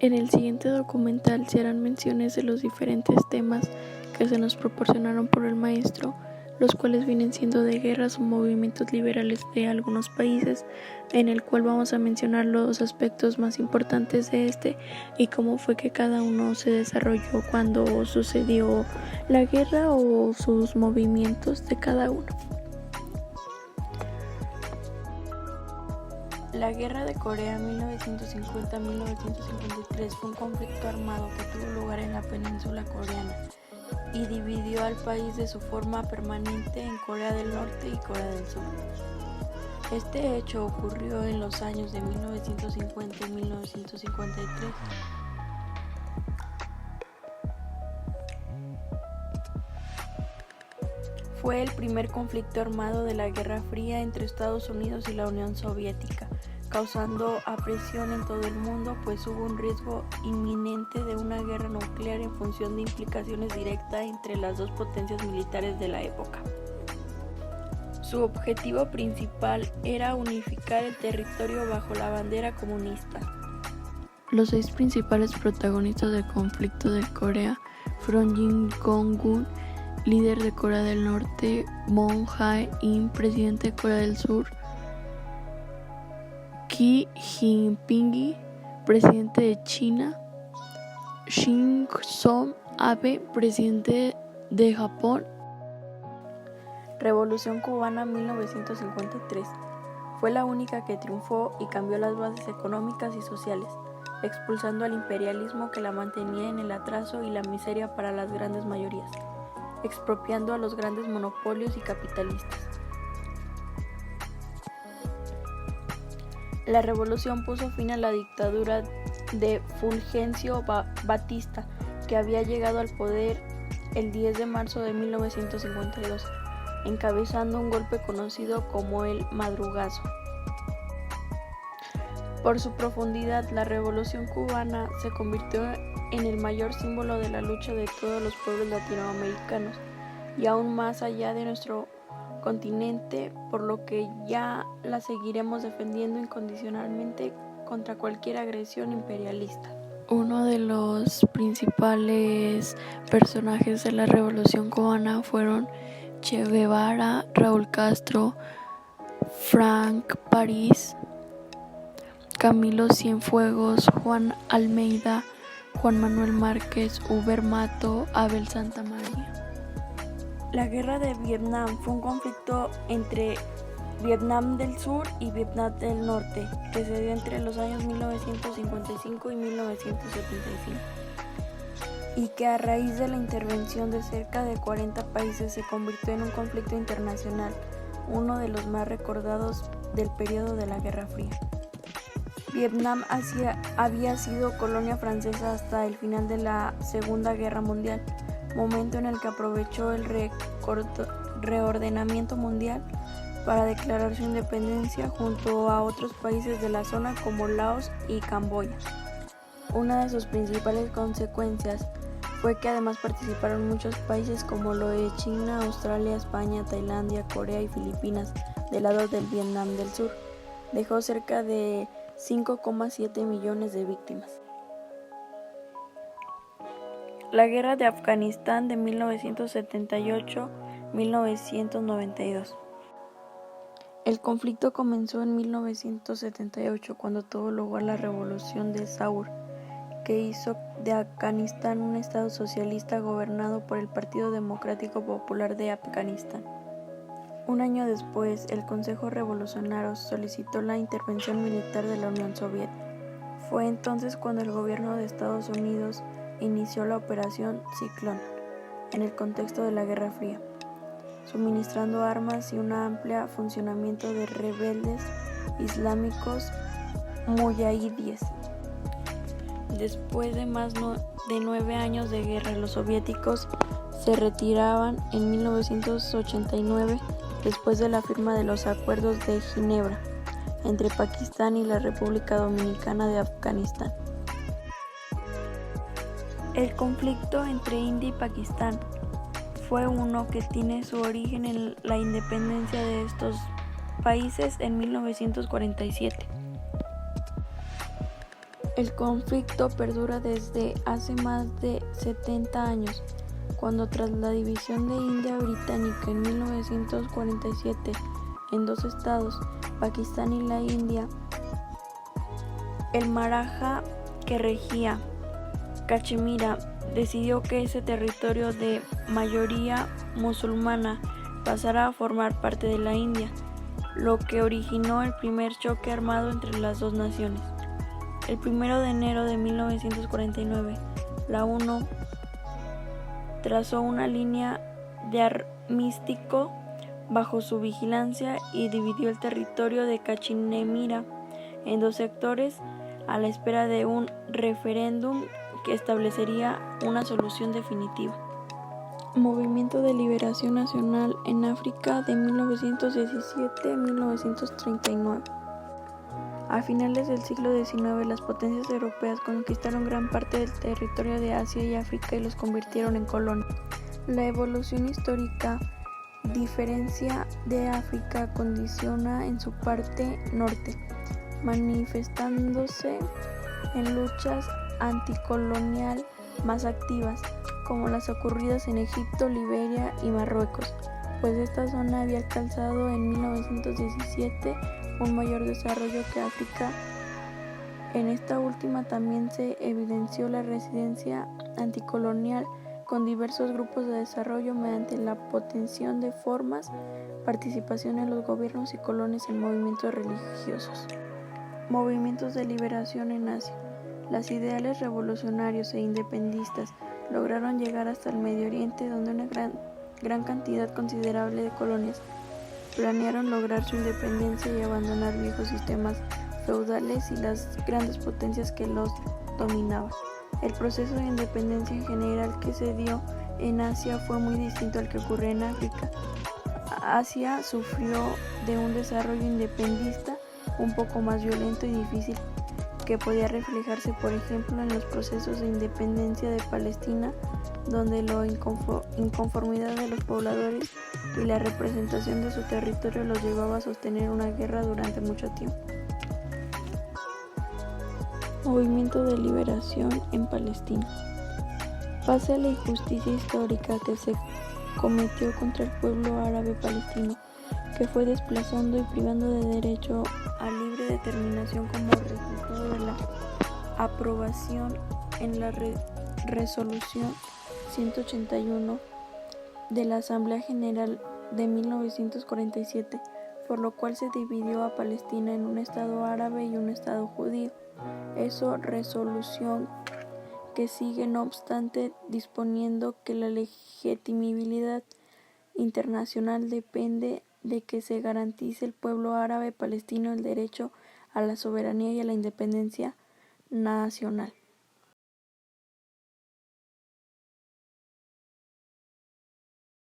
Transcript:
En el siguiente documental se harán menciones de los diferentes temas que se nos proporcionaron por el maestro, los cuales vienen siendo de guerras o movimientos liberales de algunos países, en el cual vamos a mencionar los aspectos más importantes de este y cómo fue que cada uno se desarrolló cuando sucedió la guerra o sus movimientos de cada uno. La Guerra de Corea 1950-1953 fue un conflicto armado que tuvo lugar en la península coreana y dividió al país de su forma permanente en Corea del Norte y Corea del Sur. Este hecho ocurrió en los años de 1950 y 1953. Fue el primer conflicto armado de la Guerra Fría entre Estados Unidos y la Unión Soviética, causando apresión en todo el mundo, pues hubo un riesgo inminente de una guerra nuclear en función de implicaciones directas entre las dos potencias militares de la época. Su objetivo principal era unificar el territorio bajo la bandera comunista. Los 6 principales protagonistas del conflicto de Corea fueron Kim Jong-un, líder de Corea del Norte, Moon Jae-in, presidente de Corea del Sur, Xi Jinping, presidente de China, Shinzo Abe, presidente de Japón. Revolución Cubana 1953 fue la única que triunfó y cambió las bases económicas y sociales, expulsando al imperialismo que la mantenía en el atraso y la miseria para las grandes mayorías, expropiando a los grandes monopolios y capitalistas. La revolución puso fin a la dictadura de Fulgencio Batista, que había llegado al poder el 10 de marzo de 1952, encabezando un golpe conocido como el Madrugazo. Por su profundidad, la Revolución Cubana se convirtió en el mayor símbolo de la lucha de todos los pueblos latinoamericanos y aún más allá de nuestro continente, por lo que ya la seguiremos defendiendo incondicionalmente contra cualquier agresión imperialista. Uno de los principales personajes de la Revolución Cubana fueron Che Guevara, Raúl Castro, Frank París, Camilo Cienfuegos, Juan Almeida, Juan Manuel Márquez, Huber Mato, Abel Santamaría. La Guerra de Vietnam fue un conflicto entre Vietnam del Sur y Vietnam del Norte, que se dio entre los años 1955 y 1975, y que a raíz de la intervención de cerca de 40 países se convirtió en un conflicto internacional, uno de los más recordados del periodo de la Guerra Fría. Vietnam había sido colonia francesa hasta el final de la Segunda Guerra Mundial, momento en el que aprovechó el reordenamiento mundial para declarar su independencia junto a otros países de la zona como Laos y Camboya. Una de sus principales consecuencias fue que además participaron muchos países como lo de China, Australia, España, Tailandia, Corea y Filipinas del lado del Vietnam del Sur. Dejó cerca de 5,7 millones de víctimas. La Guerra de Afganistán de 1978-1992. El conflicto comenzó en 1978 cuando tuvo lugar la Revolución de Saur, que hizo de Afganistán un estado socialista gobernado por el Partido Democrático Popular de Afganistán. Un año después, el Consejo Revolucionario solicitó la intervención militar de la Unión Soviética. Fue entonces cuando el gobierno de Estados Unidos inició la Operación Ciclón, en el contexto de la Guerra Fría, suministrando armas y un amplio funcionamiento de rebeldes islámicos muyahidíes. Después de más de 9 años de guerra, los soviéticos se retiraban en 1989 después de la firma de los Acuerdos de Ginebra entre Pakistán y la República Dominicana de Afganistán. El conflicto entre India y Pakistán fue uno que tiene su origen en la independencia de estos países en 1947. El conflicto perdura desde hace más de 70 años, cuando tras la división de India británica en 1947 en dos estados, Pakistán y la India, el Maratha que regía Cachemira decidió que ese territorio de mayoría musulmana pasara a formar parte de la India, lo que originó el primer choque armado entre las dos naciones. El 1 de enero de 1949, la ONU trazó una línea de armisticio bajo su vigilancia y dividió el territorio de Cachemira en dos sectores a la espera de un referéndum que establecería una solución definitiva. Movimiento de Liberación Nacional en África de 1917 a 1939. A finales del siglo XIX, las potencias europeas conquistaron gran parte del territorio de Asia y África y los convirtieron en colonias. La evolución histórica diferencia de África condiciona en su parte norte, manifestándose en luchas anticolonial más activas, como las ocurridas en Egipto, Liberia y Marruecos, pues esta zona había alcanzado en 1917 un mayor desarrollo que África. En esta última también se evidenció la resistencia anticolonial con diversos grupos de desarrollo mediante la potenciación de formas, participación en los gobiernos y colonias en movimientos religiosos. Movimientos de liberación en Asia. Los ideales revolucionarios e independistas lograron llegar hasta el Medio Oriente, donde una gran cantidad considerable de colonias planearon lograr su independencia y abandonar viejos sistemas feudales y las grandes potencias que los dominaban. El proceso de independencia en general que se dio en Asia fue muy distinto al que ocurrió en África. Asia sufrió de un desarrollo independentista un poco más violento y difícil, que podía reflejarse, por ejemplo, en los procesos de independencia de Palestina, donde la inconformidad de los pobladores y la representación de su territorio los llevaba a sostener una guerra durante mucho tiempo. Movimiento de liberación en Palestina. Pese a la injusticia histórica que se cometió contra el pueblo árabe palestino, que fue desplazando y privando de derecho a libre determinación como resultado de la aprobación en la resolución 181 de la Asamblea General de 1947, por lo cual se dividió a Palestina en un estado árabe y un estado judío. Esa resolución que sigue, no obstante, disponiendo que la legitimidad internacional depende de que se garantice al pueblo árabe palestino el derecho a la soberanía y a la independencia nacional.